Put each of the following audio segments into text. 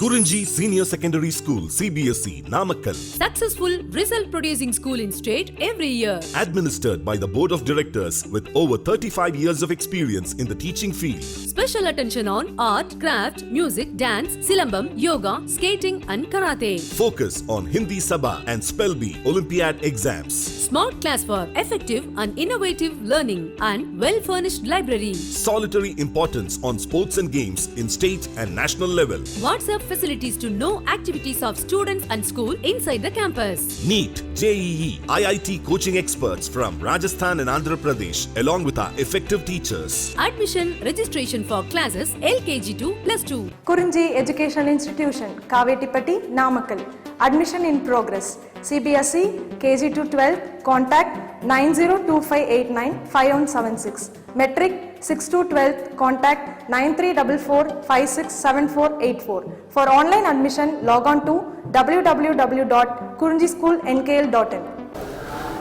Kurinji Senior Secondary School, CBSE, Namakkal. Successful result producing school in state every year. Administered by the Board of Directors with over 35 years of experience in the teaching field. Special attention on art, craft, music, dance, silambam, yoga, skating and karate. Focus on Hindi Sabha and Spell Bee Olympiad exams. Smart class for effective and innovative learning and well-furnished library. Solitary importance on sports and games in state and national level. WhatsApp facilities to know activities of students and school inside the campus. NEET, JEE, IIT coaching experts from Rajasthan and Andhra Pradesh along with our effective teachers. Admission registration for classes LKG to +2. Kurinji Educational Institution, Kavetipatti, Namakkal. Admission in progress. CBSE, KG to 12, contact 9025895176. Metric 6 to 12, contact 9344567484. For online admission, log on to www.kurinjischoolnkl.in.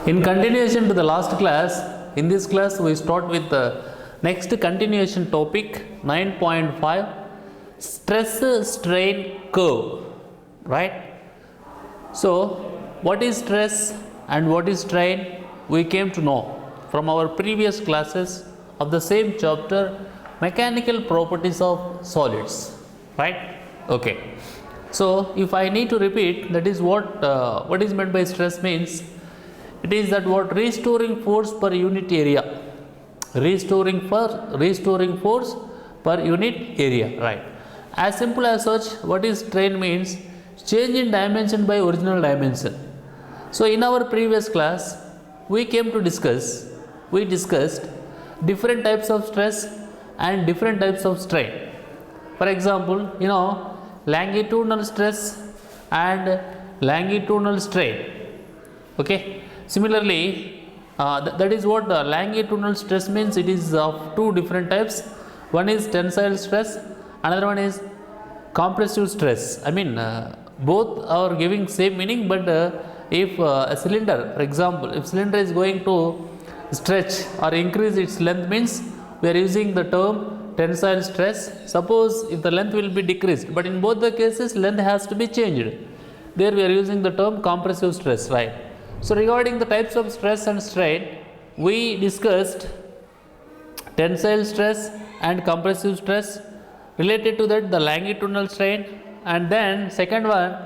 In continuation to the last class, in this class we start with the next continuation topic 9.5 stress strain curve, right? So what is stress and what is strain we came to know from our previous classes of the same chapter, mechanical properties of solids, right? Okay, so if I need to repeat, that is what is meant by stress means it is that what restoring force per unit area, restoring force per unit area, right? As simple as such, what is strain means change in dimension by original dimension. So in our previous class we discussed different types of stress and different types of strain. For example, longitudinal stress and longitudinal strain. Okay, similarly that is what longitudinal stress means. It is of two different types. One is tensile stress, another one is compressive stress. I mean both are giving same meaning, but if a cylinder, for example, if cylinder is going to stretch or increase its length, means we are using the term tensile stress. Suppose if the length will be decreased, but in both the cases length has to be changed, there we are using the term compressive stress, right? So regarding the types of stress and strain, we discussed tensile stress and compressive stress. Related to that, the longitudinal strain, and then second one,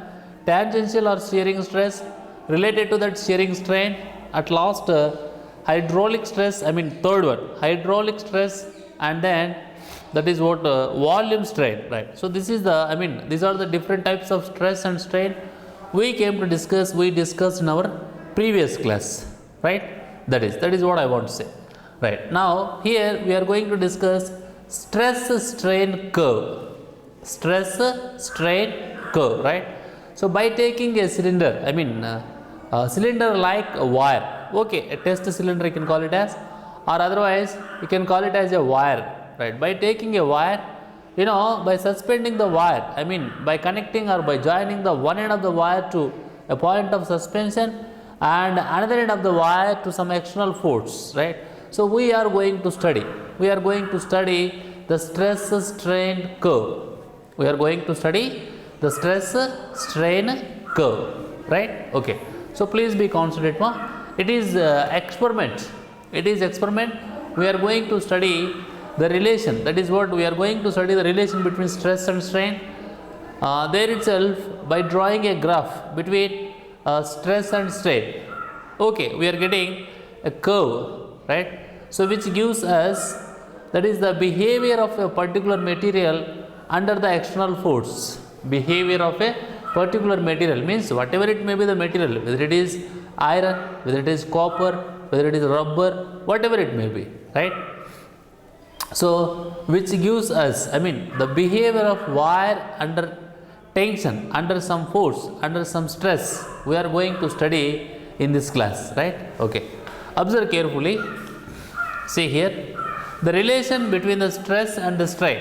tangential or shearing stress. Related to that, shearing strain. At last, hydraulic stress, third one, hydraulic stress, and then that is what volume strain, right? So this is these are the different types of stress and strain we discussed in our previous class, right? That is what I want to say, right? Now here we are going to discuss stress strain curve, right? So by taking a cylinder, cylinder like a wire, okay, a test cylinder you can call it as, or otherwise you can call it as a wire, right? By taking a wire, by suspending the wire, by connecting or by joining the one end of the wire to a point of suspension and another end of the wire to some external force, right? So we are going to study the stress strain curve. We are going to study the stress strain curve, right? Okay, so please be concentrate. It is experiment. We are going to study the relation. That is what we are going to study, the relation between stress and strain. There itself, by drawing a graph between stress and strain, okay, we are getting a curve, right? So which gives us, that is the behavior of a particular material under the external force. Behavior of a particular material means whatever it may be the material, whether it is iron, whether it is copper, whether it is rubber, whatever it may be, right? So which gives us, the behavior of wire under tension, under some force, under some stress, we are going to study in this class, right? Okay, observe carefully. See here, the relation between the stress and the strain.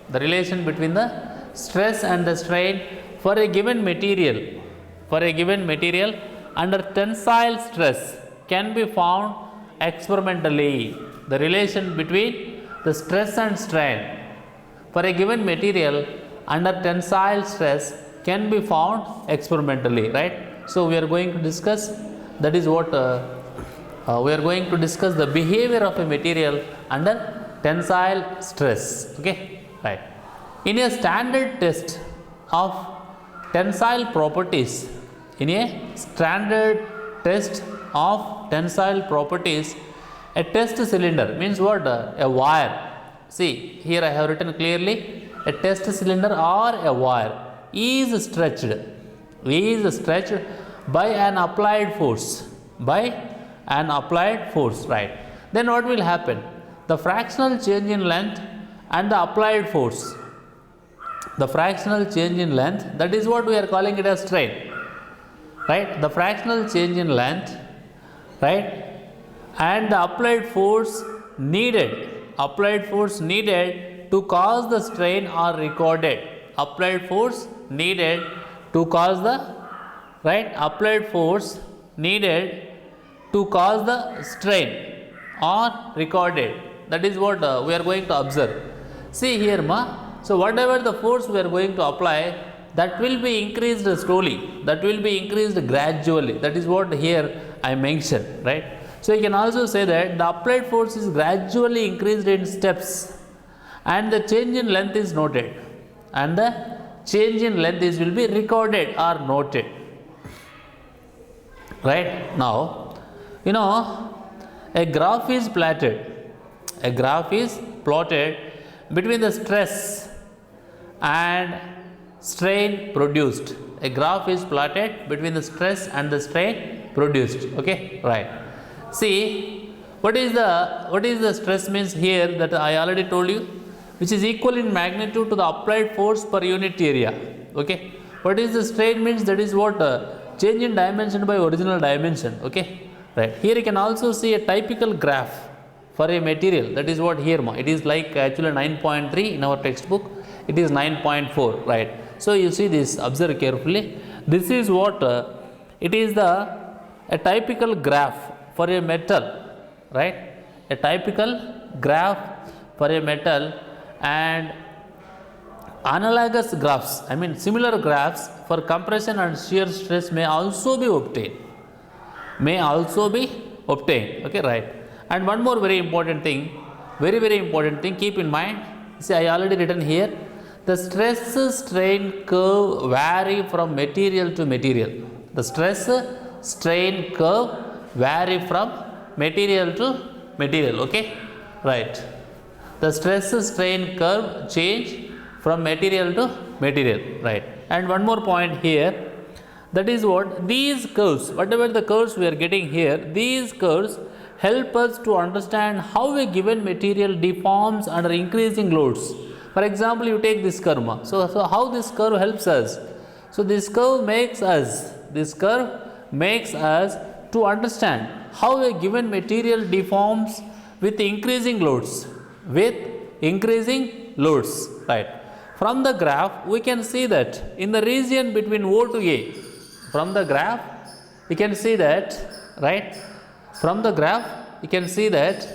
The relation between the stress and the strain for a given material under tensile stress can be found experimentally. The relation between the stress and strain for a given material under tensile stress can be found experimentally, right? So we are going to discuss, that is what we are going to discuss the behavior of a material under tensile stress. Okay, right. In a standard test of tensile properties, in a standard test of tensile properties, a test cylinder means what? A wire. See, here I have written clearly, a test cylinder or a wire is stretched by an applied force, right? Then what will happen? The fractional change in length and the applied force, the fractional change in length, that is what we are calling it as strain, right? The fractional change in length, right, and the applied force needed to cause the strain are recorded. Applied force needed to cause the, right, applied force needed to cause the strain are recorded. That is what we are going to observe. See here, so whatever the force we are going to apply, that will be increased slowly, that will be increased gradually. That is what here I mentioned, right? So you can also say that the applied force is gradually increased in steps and the change in length is noted, and the change in length is will be recorded or noted, right? Now, you know, a graph is plotted between the stress and strain produced. A graph is plotted between the stress and the strain produced. Okay, right. See, what is the stress means here, that I already told you, which is equal in magnitude to the applied force per unit area. Okay, what is the strain means, that is what change in dimension by original dimension. Okay, right. Here you can also see a typical graph for a material, that is what here it is like actually 9.3 in our textbook, it is 9.4, right? So you see this, observe carefully, this is what it is a typical graph for a metal, right? A typical graph for a metal, and analogous graphs, I mean similar graphs for compression and shear stress may also be obtained. Okay, right. And one more very important thing, keep in mind, see I already written here, the stress strain curve vary from material to material. The stress strain curve vary from material to material. Okay, right. The stress strain curve change from material to material, right? And one more point here, that is what these curves, whatever the curves we are getting here, these curves help us to understand how a given material deforms under increasing loads. For example, you take this curve. So how this curve helps us? So this curve makes us to understand how a given material deforms with increasing loads, right? From the graph we can see that in the region between O to A, from the graph you can see that, right? From the graph you can see that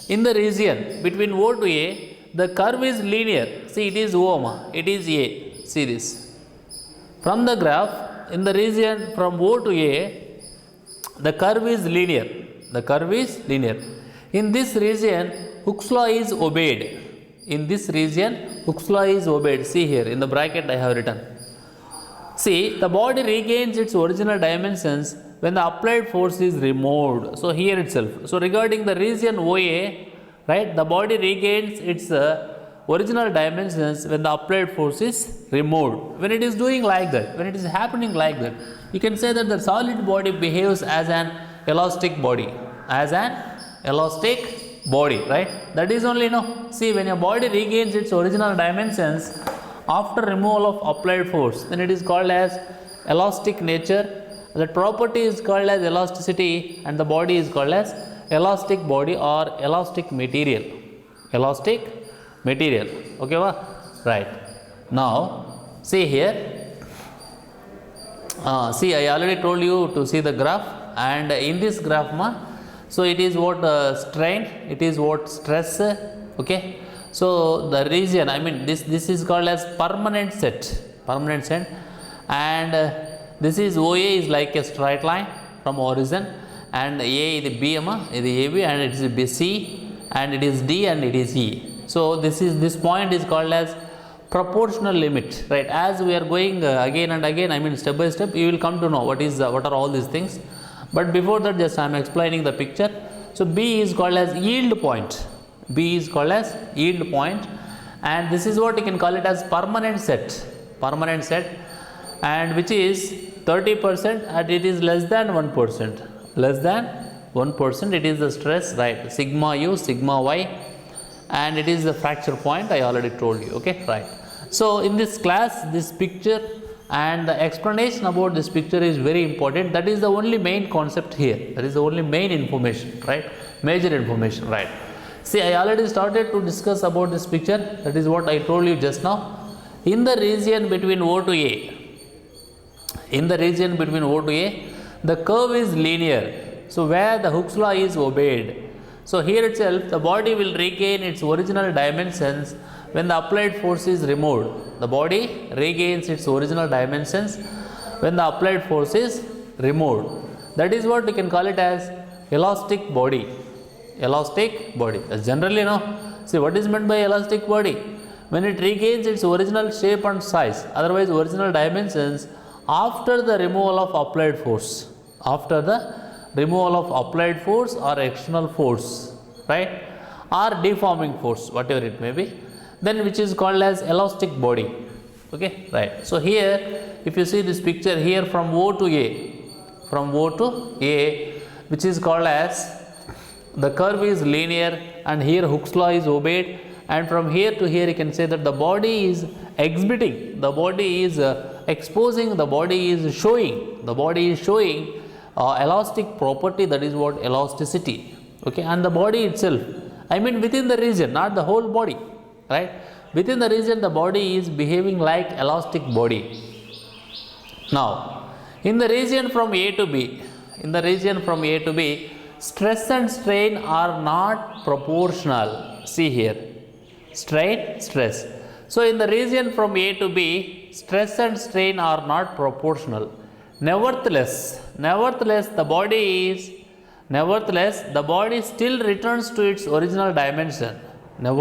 in the region between O to A, the curve is linear. See, it is O, it is A. See this. From the graph, in the region from O to A, the curve is linear. In this region, Hooke's law is obeyed. See here, in the bracket I have written. See, the body regains its original dimensions when the applied force is removed. So here itself. So regarding the region OA, right, the body regains its original dimensions when the applied force is removed. When it is doing like that, when it is happening like that, you can say that the solid body behaves as an elastic body, right? That is only, see, when a body regains its original dimensions after removal of applied force, then it is called as elastic nature. That property is called as elasticity, and the body is called as elastic body or elastic material. Okay, right. Now see here, see I already told you to see the graph, and in this graph so it is what strain, it is what stress. Okay, So the region, I mean this is called as permanent set, and this is OA is like a straight line from horizon, and A is the BM, is the AB, and it is BC, and it is D, and it is E. So this point is called as proportional limit, right? As we are going again and again, I mean step by step, you will come to know what are all these things. But before that, just I am explaining the picture. So B is called as yield point. B is called as yield point, and this is what you can call it as permanent set, and which is 30%, and it is less than 1%. Less than 1%, it is the stress, right? Sigma U, sigma Y, and it is the fracture point. I already told you. Okay, right? So in this class, this picture and the explanation about this picture is very important. That is the only main concept here. That is the only main information, right? Major information, right? See, I already started to discuss about this picture. That is what I told you just now. In the region between O to A, the curve is linear. So where the Hooke's law is obeyed. So here itself, the body will regain its original dimensions when the applied force is removed. The body regains its original dimensions when the applied force is removed. That is what we can call it as elastic body. Elastic body. As generally, see what is meant by elastic body? When it regains its original shape and size, otherwise original dimensions, after the removal of applied force. After the removal of applied force or external force, right? Or deforming force, whatever it may be, then which is called as elastic body. Okay, right? So here, if you see this picture here from O to A, which is called as the curve is linear, and here Hooke's law is obeyed, and from here to here you can say that the body is exhibiting, the body is exposing, the body is showing elastic property, that is what elasticity. Okay, and the body itself, I mean within the region, not the whole body, right? Within the region, the body is behaving like elastic body. Now, in the region from A to B, stress and strain are not proportional. See here, strain, stress. So in the region from A to B, stress and strain are not proportional. Nevertheless, the body still returns to its original dimension. When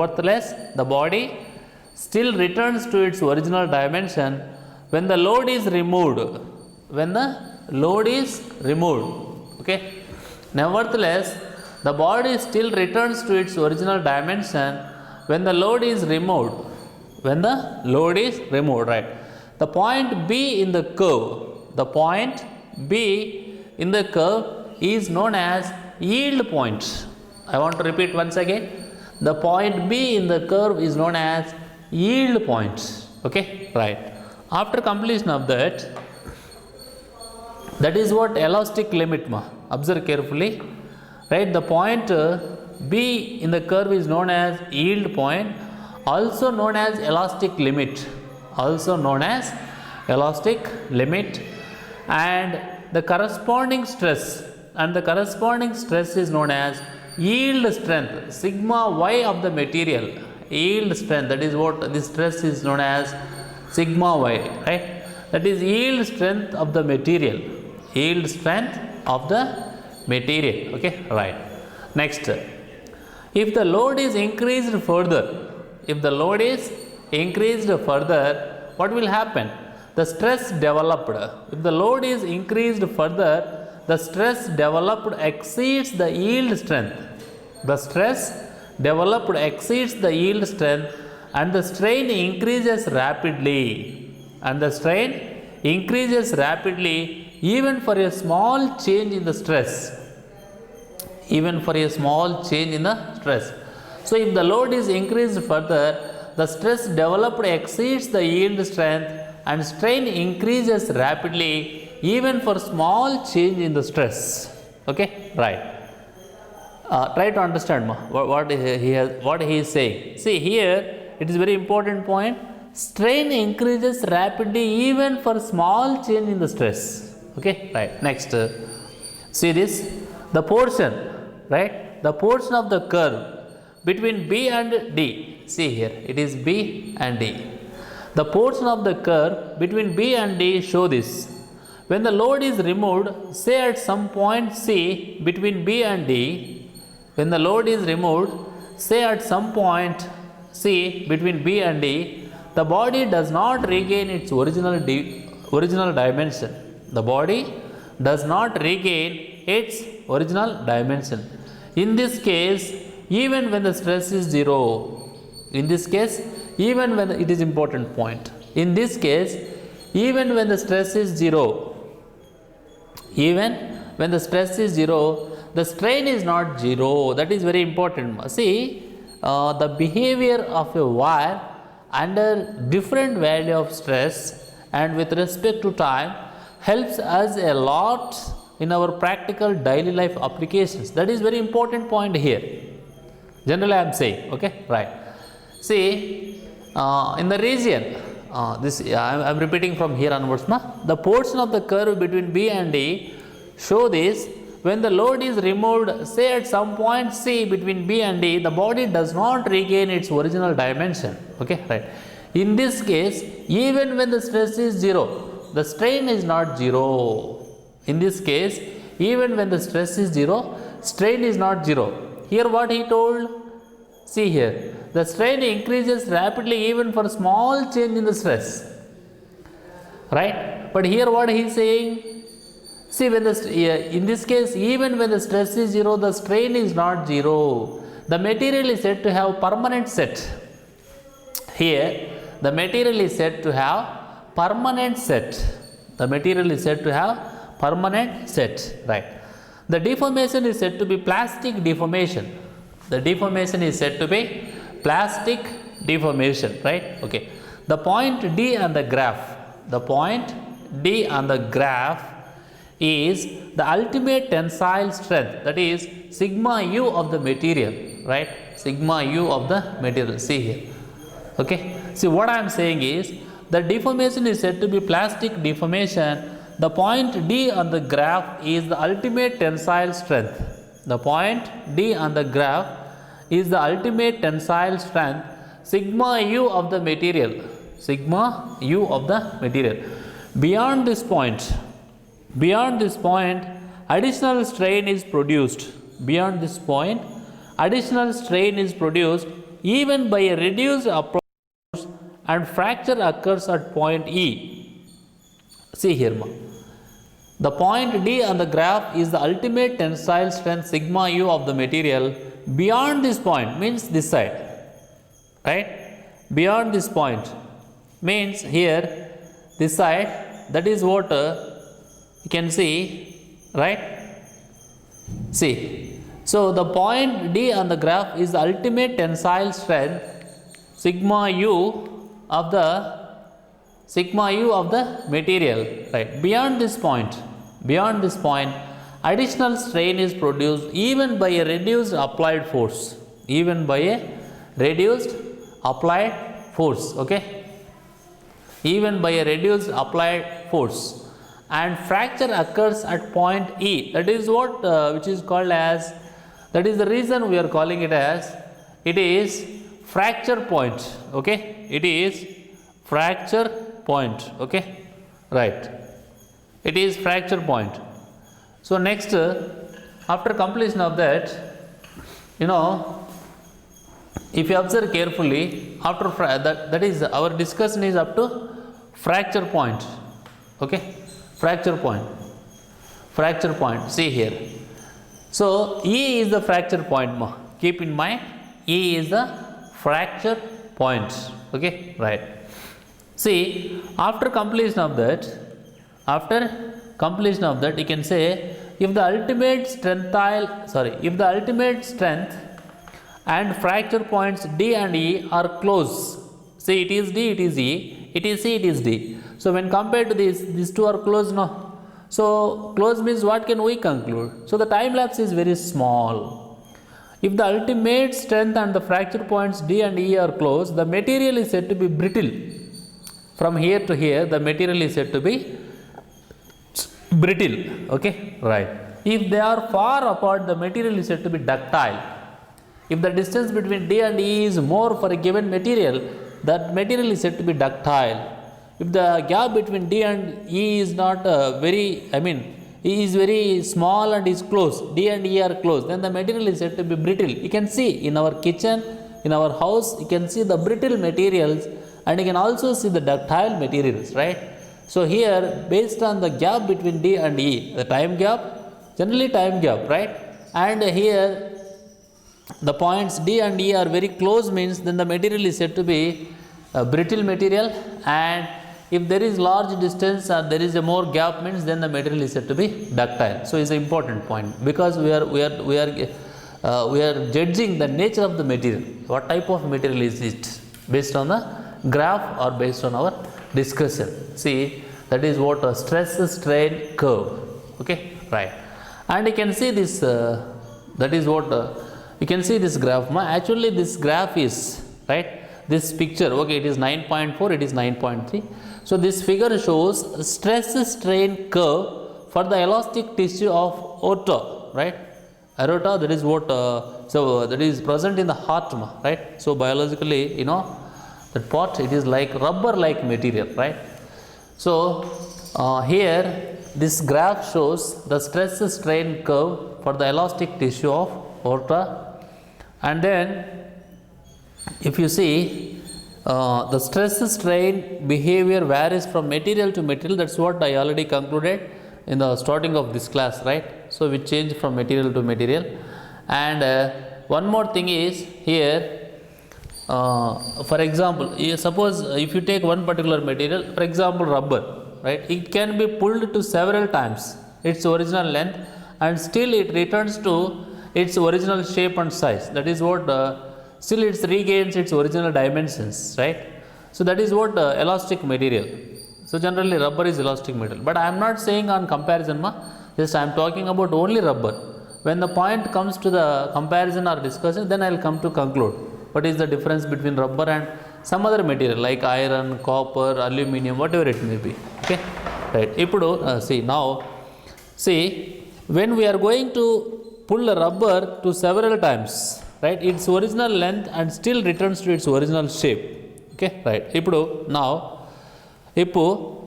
the load is removed. Okay. Nevertheless, the body still returns to its original dimension when the load is removed. Right? The point B in the curve, is known as yield point. I want to repeat once again. The point B in the curve is known as yield point. Okay, right. After completion of that is what elastic limit. Observe carefully. Right, the point B in the curve is known as yield point, also known as elastic limit. And the corresponding stress is known as yield strength, sigma y of the material. Yield strength, that is what this stress is known as sigma y, right? That is yield strength of the material. Okay, right. Next, if the load is increased further, what will happen? The stress developed. If the load is increased further, the stress developed exceeds the yield strength. And the strain increases rapidly. Even for a small change in the stress. So if the load is increased further, the stress developed exceeds the yield strength, and strain increases rapidly even for small change in the stress. Okay, right. Try to understand what he is saying. See here, it is very important point. Strain increases rapidly even for small change in the stress. Okay, right. Next, see this, the portion, right? The portion of the curve between B and D. See here, it is B and D. The portion of the curve between B and D show this. When the load is removed, say at some point C between B and D, when the load is removed, say at some point C between B and D, the body does not regain its original dimension. The body does not regain its original dimension. In this case, even when the stress is zero, in this case, even when it is important point. In this case, even when the stress is zero, even when the stress is zero, the strain is not zero. That is very important. See, the behavior of a wire under different value of stress and with respect to time helps us a lot in our practical daily life applications. That is very important point here. Generally I am saying, okay, right. See, in the region, I am repeating from here onwards. The portion of the curve between B and D show this. When the load is removed, say at some point C between B and D, the body does not regain its original dimension. Okay, right. In this case, even when the stress is zero, the strain is not zero. In this case, even when the stress is zero, strain is not zero. Here what he told? See here, the strain increases rapidly even for small change in the stress. Right? But here what he is saying? See, when in this case, even when the stress is zero, the strain is not zero. The material is said to have permanent set. Here, the material is said to have permanent set. The material is said to have permanent set. Right. The deformation is said to be plastic deformation. The deformation is said to be plastic deformation. Right. Okay. The point D on the graph. The point D on the graph is the ultimate tensile strength, that is sigma u of the material, right? Sigma u of the material. See here. Okay. See, what I am saying is the deformation is said to be plastic deformation. The point D on the graph is the ultimate tensile strength. The point D on the graph is the ultimate tensile strength, sigma u of the material. Sigma u of the material. Beyond this point, additional strain is produced. Beyond this point, additional strain is produced even by a reduced approach, and fracture occurs at point E. See here, the point D on the graph is the ultimate tensile strength sigma u of the material. Beyond this point means this side, right? Beyond this point means here this side, that is what you can see, right? See, so the point D on the graph is the ultimate tensile strength sigma u of the material, right? Beyond this point, additional strain is produced even by a reduced applied force. Even by a reduced applied force, okay? Even by a reduced applied force. And fracture occurs at point E. That is what which is called as, that is the reason we are calling it as, it is fracture point, okay? It is fracture point, okay? Right. It is fracture point. So next, after completion of that, you know, if you observe carefully, after that is our discussion is up to fracture point, okay? Fracture point. See here. So E is the fracture point. Keep in mind, E is the fracture point. Okay, right. See, after completion of that, you can say if the ultimate strength and fracture points D and E are close. See, it is D, it is E, it is C, it is D. So when compared to these two are close, no? So close means what can we conclude? So the time lapse is very small. If the ultimate strength and the fracture points D and E are close, the material is said to be brittle. From here to here, the material is said to be brittle. Okay, right. If they are far apart, the material is said to be ductile. If the distance between D and E is more for a given material, that material is said to be ductile. If the gap between D and E is not E is very small and is close, D and E are close, then the material is said to be brittle. You can see in our kitchen, in our house, you can see the brittle materials and you can also see the ductile materials, right? So here, based on the gap between D and E, the time gap, generally time gap, right? And here, the points D and E are very close means then the material is said to be a brittle material, and if there is large distance or there is a more gap means then the material is said to be ductile. So it's an important point because we are judging the nature of the material. What type of material is it based on the graph or based on our discussion. See, that is what a stress strain curve. Okay, right. And you can see this. That is what you can see this graph. Actually, this graph is right. This picture. Okay, it is 9.4. It is 9.3. So this figure shows stress strain curve for the elastic tissue of aorta, right? Aorta, that is what, that is present in the heart, right? So biologically, you know, that part, it is like rubber-like material, right? So here, this graph shows the stress strain curve for the elastic tissue of aorta, and then if you see, the stress strain behavior varies from material to material. That's what I already concluded in the starting of this class, right? So we change from material to material. And one more thing is here, for example, suppose if you take one particular material, for example rubber, right? It can be pulled to several times its original length and still it returns to its original shape and size. That is what still it regains its original dimensions, right? So that is what elastic material. So generally rubber is elastic material, but I am not saying on comparison, just I am talking about only rubber. When the point comes to the comparison or discussion, then I will come to conclude what is the difference between rubber and some other material like iron, copper, aluminum, whatever it may be. Okay, right. See, when we are going to pull a rubber to several times, right, its original length and still returns to its original shape. Okay, right. Now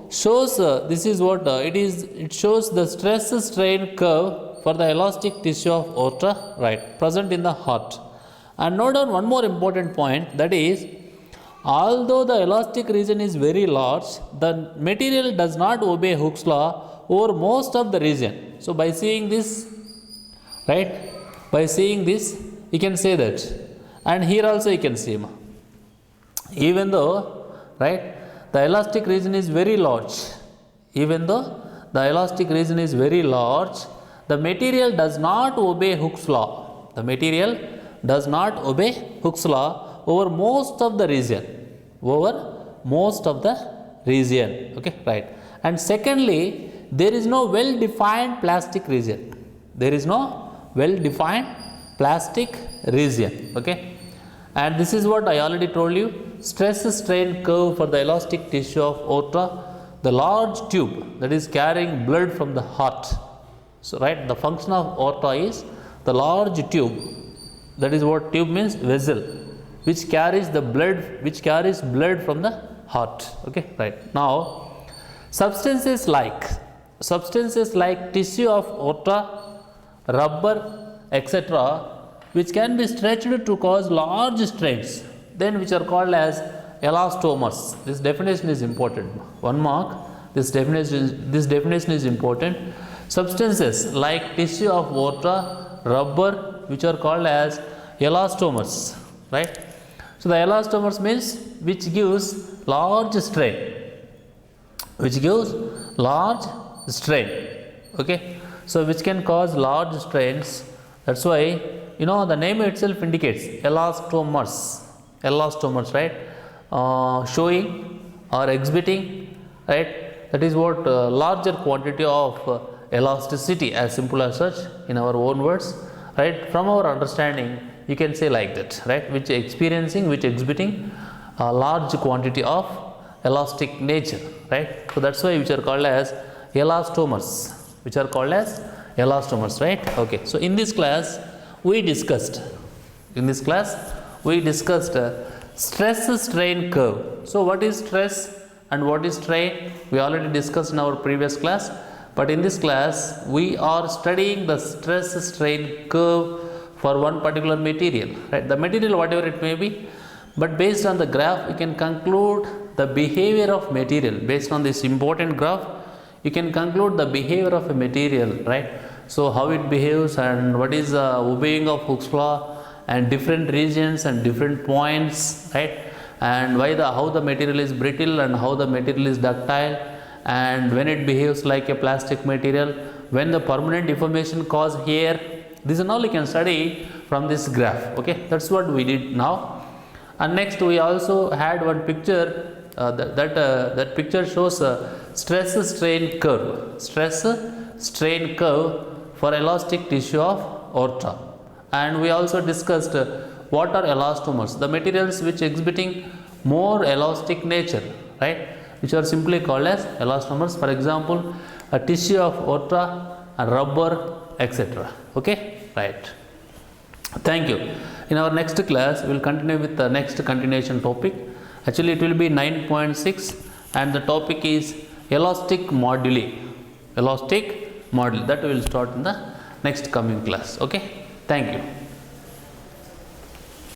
shows this is what it is. It shows the stress strain curve for the elastic tissue of aorta, right, present in the heart. And note down one more important point, that is, although the elastic region is very large, the material does not obey Hooke's law over most of the region. So by seeing this, right, by seeing this, you can say that. And here also you can see, even though, right, the elastic region is very large, even though the elastic region is very large, the material does not obey Hooke's law. The material does not obey Hooke's law over most of the region. Over most of the region. Okay, right. And secondly, there is no well-defined plastic region. There is no well-defined plastic region. Okay. And this is what I already told you. Stress strain curve for the elastic tissue of aorta, the large tube that is carrying blood from the heart. So, right, the function of aorta is the large tube. That is what tube means, vessel, which carries the blood from the heart. Okay, right. Now, substances like tissue of aorta, rubber, etc., which can be stretched to cause large strains, then which are called as elastomers. This definition is important. One mark. This definition is important. Substances like tissue of aorta, rubber, which are called as elastomers, right? So the elastomers means which gives large strain, okay? So which can cause large strains. That's why, you know, the name itself indicates elastomers, right? Showing or exhibiting, right? That is what larger quantity of elasticity, as simple as such in our own words, right? From our understanding, you can say like that, right? Which exhibiting a large quantity of elastic nature, right? So that's why which are called as elastomers, right? Okay. So in this class, we discussed In this class, we discussed stress strain curve. So what is stress and what is strain? We already discussed in our previous class. But in this class, we are studying the stress strain curve for one particular material, right? The material, whatever it may be, but based on the graph, we can conclude the behavior of material. Based on this important graph, you can conclude the behavior of a material, right? So how it behaves and what is the obeying of Hooke's law and different regions and different points, right? And why how the material is brittle and how the material is ductile, and when it behaves like a plastic material, when the permanent deformation caused here. This and all you can study from this graph. Okay, that's what we did now. And next we also had one picture. That picture shows a stress strain curve. Stress strain curve for elastic tissue of aorta. And we also discussed what are elastomers, the materials which exhibiting more elastic nature, right? Which are simply called as elastomers. For example, a tissue of aorta, a rubber, etc. Okay, right. Thank you. In our next class, we will continue with the next continuation topic. Actually, it will be 9.6 and the topic is elastic moduli. Elastic moduli. That we will start in the next coming class. Okay, thank you.